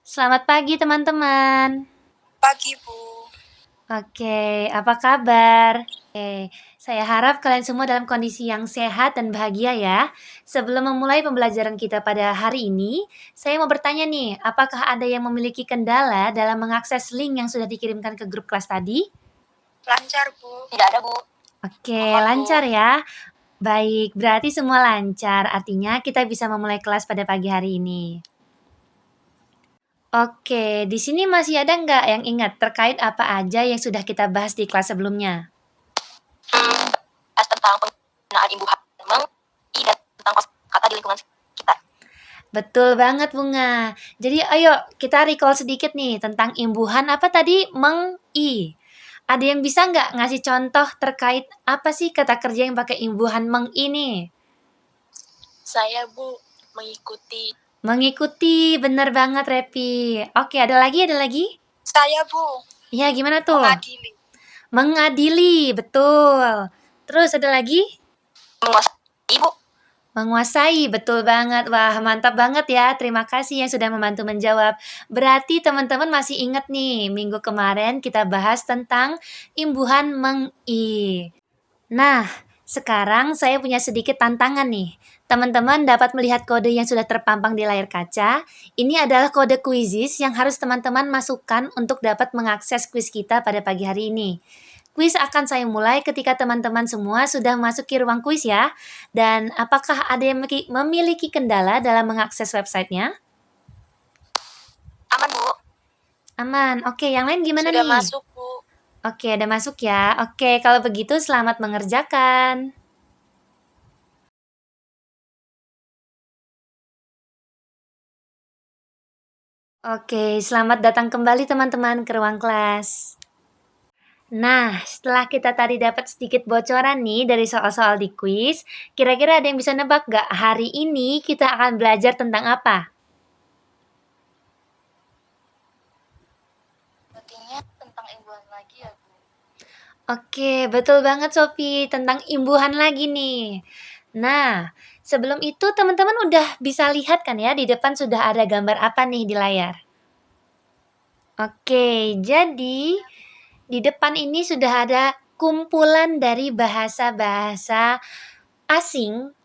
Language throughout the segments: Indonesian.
Selamat pagi teman-teman. Pagi, Bu. Oke, apa kabar? Oke, saya harap kalian semua dalam kondisi yang sehat dan bahagia ya. Sebelum memulai pembelajaran kita pada hari ini, saya mau bertanya nih, apakah ada yang memiliki kendala dalam mengakses link yang sudah dikirimkan ke grup kelas tadi? Lancar, Bu. Tidak ada, Bu. Oke, Aman, Bu. lancar ya. Baik, berarti semua lancar. Artinya kita bisa memulai kelas pada pagi hari ini. Oke, di sini masih ada nggak yang ingat terkait apa aja yang sudah kita bahas di kelas sebelumnya? Bahas tentang penggunaan imbuhan meng, i, dan tentang kosakata di lingkungan kita. Betul banget, Bunga. Jadi ayo kita recall sedikit nih tentang imbuhan apa tadi? Meng-i. Ada yang bisa nggak ngasih contoh terkait apa sih kata kerja yang pakai imbuhan meng-i nih? Saya, Bu, mengikuti. Mengikuti, bener banget, Repi. Oke, ada lagi? Saya, Bu, Ya, gimana tuh? mengadili. Mengadili, betul. Terus ada lagi? Menguasai, Bu. Menguasai, betul banget. Wah, mantap banget ya. Terima kasih yang sudah membantu menjawab. Berarti teman-teman masih ingat nih, minggu kemarin kita bahas tentang imbuhan meng-i. Nah, sekarang saya punya sedikit tantangan nih. Teman-teman dapat melihat kode yang sudah terpampang di layar kaca. Ini adalah kode kuisis yang harus teman-teman masukkan untuk dapat mengakses kuis kita pada pagi hari ini. Kuis akan saya mulai ketika teman-teman semua sudah masuki ruang kuis ya. Dan apakah ada yang memiliki kendala dalam mengakses websitenya? Aman, Bu. Aman. Oke, yang lain gimana Sudah nih? masuk, Bu. Oke, ada masuk ya. Oke, kalau begitu selamat mengerjakan. Oke, selamat datang kembali teman-teman ke ruang kelas. Nah, setelah kita tadi dapat sedikit bocoran nih dari soal-soal di kuis, kira-kira ada yang bisa nebak nggak hari ini kita akan belajar tentang apa? Sepertinya tentang imbuhan lagi ya, Bu. Oke, betul banget Sophie, tentang imbuhan lagi nih. Nah, sebelum itu teman-teman udah bisa lihat kan ya, di depan sudah ada gambar apa nih di layar? Oke, jadi di depan ini sudah ada kumpulan dari bahasa-bahasa asing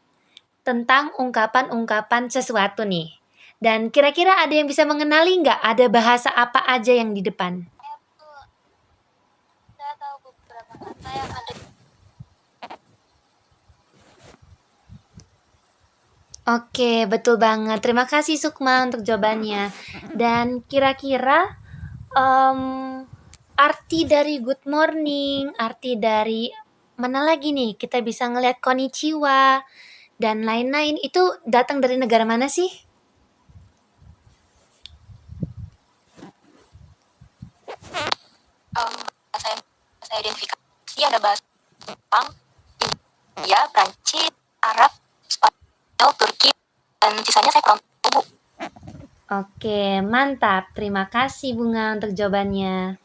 tentang ungkapan-ungkapan sesuatu nih. Dan kira-kira ada yang bisa mengenali nggak ada bahasa apa aja yang di depan? Saya tahu beberapa kata yang ada. Oke, betul banget. Terima kasih Sukma untuk jawabannya. Dan kira-kira arti dari good morning, arti dari mana lagi nih? Kita bisa ngelihat konnichiwa dan lain-lain. Itu datang dari negara mana sih? Saya identifikasi ada bahasa Jepang, India, Prancis, Arab, Spanyol, Turki, dan sisanya saya kurang tahu, Bu. Oke, mantap. Terima kasih Bunga untuk jawabannya.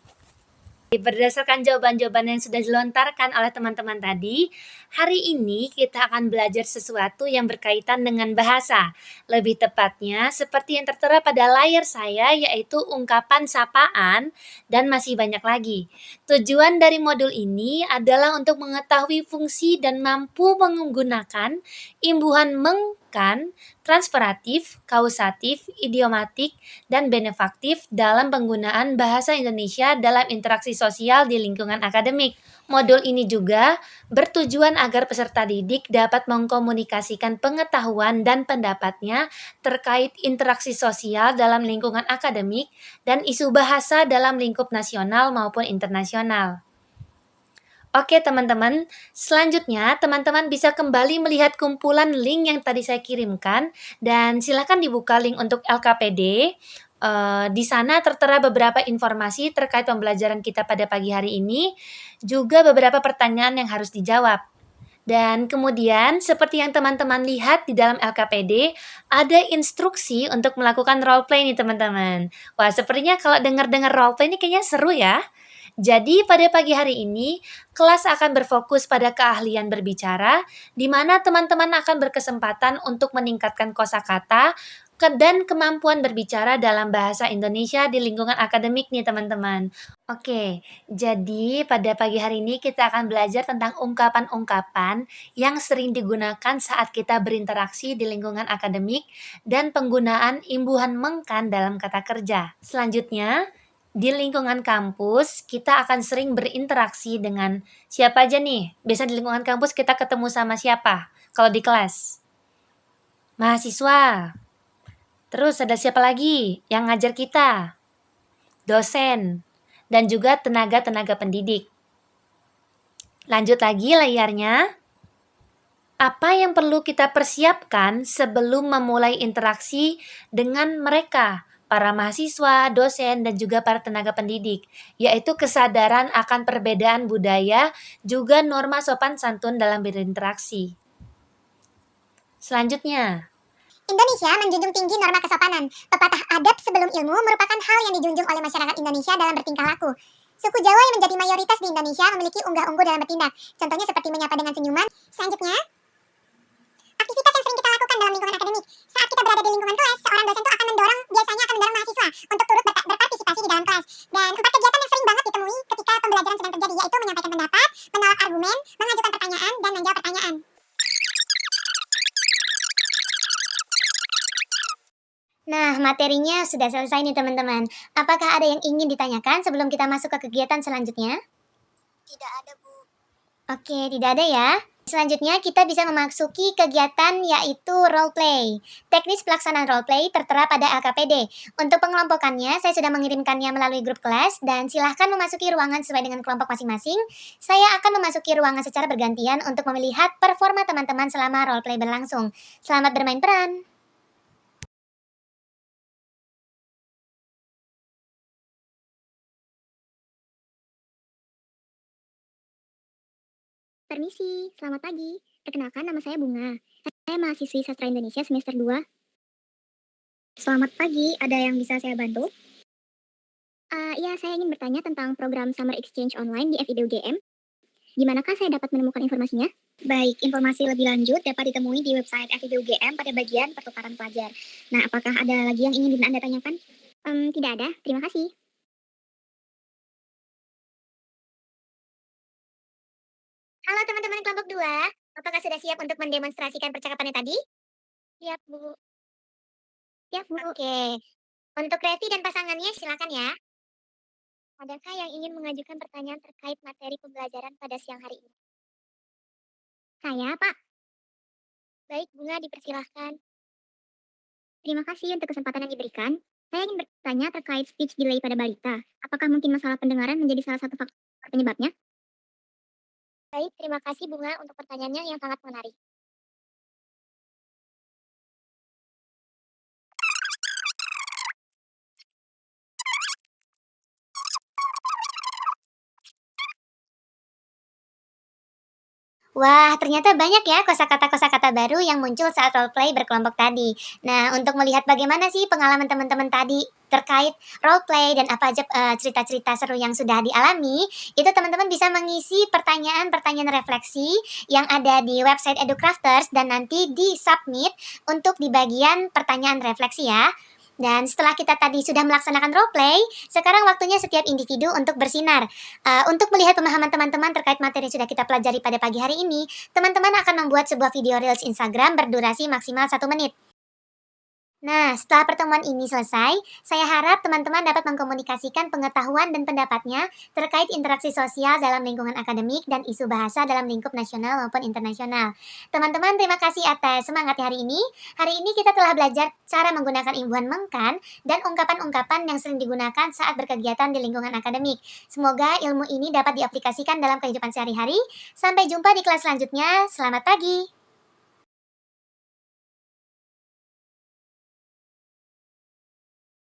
Berdasarkan jawaban-jawaban yang sudah dilontarkan oleh teman-teman tadi, hari ini kita akan belajar sesuatu yang berkaitan dengan bahasa. Lebih tepatnya, seperti yang tertera pada layar saya, yaitu ungkapan sapaan dan masih banyak lagi. Tujuan dari modul ini adalah untuk mengetahui fungsi dan mampu menggunakan imbuhan meng, kan, transperatif, kausatif, idiomatik, dan benefaktif dalam penggunaan bahasa Indonesia dalam interaksi sosial di lingkungan akademik. Modul ini juga bertujuan agar peserta didik dapat mengkomunikasikan pengetahuan dan pendapatnya terkait interaksi sosial dalam lingkungan akademik dan isu bahasa dalam lingkup nasional maupun internasional. Oke teman-teman, selanjutnya teman-teman bisa kembali melihat kumpulan link yang tadi saya kirimkan dan silakan dibuka link untuk LKPD. Di sana tertera beberapa informasi terkait pembelajaran kita pada pagi hari ini, juga beberapa pertanyaan yang harus dijawab. Dan kemudian seperti yang teman-teman lihat di dalam LKPD, ada instruksi untuk melakukan role play nih teman-teman. Wah, sepertinya kalau dengar-dengar role play ini kayaknya seru ya. Jadi pada pagi hari ini, kelas akan berfokus pada keahlian berbicara, di mana teman-teman akan berkesempatan untuk meningkatkan kosakata dan kemampuan berbicara dalam bahasa Indonesia di lingkungan akademik nih teman-teman. Oke, jadi pada pagi hari ini kita akan belajar tentang ungkapan-ungkapan yang sering digunakan saat kita berinteraksi di lingkungan akademik dan penggunaan imbuhan mengkan dalam kata kerja. Selanjutnya, di lingkungan kampus, kita akan sering berinteraksi dengan siapa aja nih? Biasa di lingkungan kampus kita ketemu sama siapa? Kalau di kelas? Mahasiswa. Terus ada siapa lagi yang ngajar kita? Dosen. Dan juga tenaga-tenaga pendidik. Lanjut lagi layarnya. Apa yang perlu kita persiapkan sebelum memulai interaksi dengan mereka? Para mahasiswa, dosen, dan juga para tenaga pendidik, yaitu kesadaran akan perbedaan budaya, juga norma sopan santun dalam berinteraksi. Selanjutnya, Indonesia menjunjung tinggi norma kesopanan. Pepatah adab sebelum ilmu merupakan hal yang dijunjung oleh masyarakat Indonesia dalam bertingkah laku. Suku Jawa yang menjadi mayoritas di Indonesia memiliki unggah-ungguh dalam bertindak. Contohnya seperti menyapa dengan senyuman. Selanjutnya, aktivitas yang sering kita lakukan dalam lingkungan akademik. Saat kita berada di lingkungan kelas, seorang dosen itu biasanya akan mendorong mahasiswa untuk turut berpartisipasi di dalam kelas. Dan 4 kegiatan yang sering banget ditemui ketika pembelajaran sedang terjadi, yaitu menyampaikan pendapat, menolak argumen, mengajukan pertanyaan, dan menjawab pertanyaan. Nah, materinya sudah selesai nih teman-teman. Apakah ada yang ingin ditanyakan sebelum kita masuk ke kegiatan selanjutnya? Tidak ada, Bu. Oke, tidak ada ya. Selanjutnya kita bisa memasuki kegiatan yaitu role play. Teknis pelaksanaan role play tertera pada LKPD. Untuk pengelompokannya, saya sudah mengirimkannya melalui grup kelas dan silahkan memasuki ruangan sesuai dengan kelompok masing-masing. Saya akan memasuki ruangan secara bergantian untuk melihat performa teman-teman selama role play berlangsung. Selamat bermain peran. Permisi, selamat pagi. Perkenalkan, nama saya Bunga. Saya mahasiswi Sastra Indonesia semester 2. Selamat pagi, ada yang bisa saya bantu? Ya, saya ingin bertanya tentang program Summer Exchange Online di FIB UGM. Gimanakah saya dapat menemukan informasinya? Baik, informasi lebih lanjut dapat ditemui di website FIB UGM pada bagian pertukaran pelajar. Nah, apakah ada lagi yang ingin Anda tanyakan? Tidak ada, terima kasih. Halo teman-teman kelompok 2, apakah sudah siap untuk mendemonstrasikan percakapannya tadi? Siap, Bu. Siap, Bu. Oke. Untuk Revi dan pasangannya silakan ya. Adakah yang ingin mengajukan pertanyaan terkait materi pembelajaran pada siang hari ini? Saya, Pak. Baik, Bunga dipersilahkan. Terima kasih untuk kesempatan yang diberikan. Saya ingin bertanya terkait speech delay pada balita. Apakah mungkin masalah pendengaran menjadi salah satu faktor penyebabnya? Baik, terima kasih Bunga untuk pertanyaannya yang sangat menarik. Wah, ternyata banyak ya kosakata-kosakata baru yang muncul saat role play berkelompok tadi. Nah, untuk melihat bagaimana sih pengalaman teman-teman tadi terkait role play dan apa aja cerita-cerita seru yang sudah dialami, itu teman-teman bisa mengisi pertanyaan-pertanyaan refleksi yang ada di website Educrafters dan nanti di-submit untuk di bagian pertanyaan refleksi ya. Dan setelah kita tadi sudah melaksanakan role play, sekarang waktunya setiap individu untuk bersinar. Untuk melihat pemahaman teman-teman terkait materi yang sudah kita pelajari pada pagi hari ini, teman-teman akan membuat sebuah video Reels Instagram berdurasi maksimal 1 menit. Nah, setelah pertemuan ini selesai, saya harap teman-teman dapat mengkomunikasikan pengetahuan dan pendapatnya terkait interaksi sosial dalam lingkungan akademik dan isu bahasa dalam lingkup nasional maupun internasional. Teman-teman, terima kasih atas semangatnya hari ini. Hari ini kita telah belajar cara menggunakan imbuhan mengkan dan ungkapan-ungkapan yang sering digunakan saat berkegiatan di lingkungan akademik. Semoga ilmu ini dapat diaplikasikan dalam kehidupan sehari-hari. Sampai jumpa di kelas selanjutnya. Selamat pagi.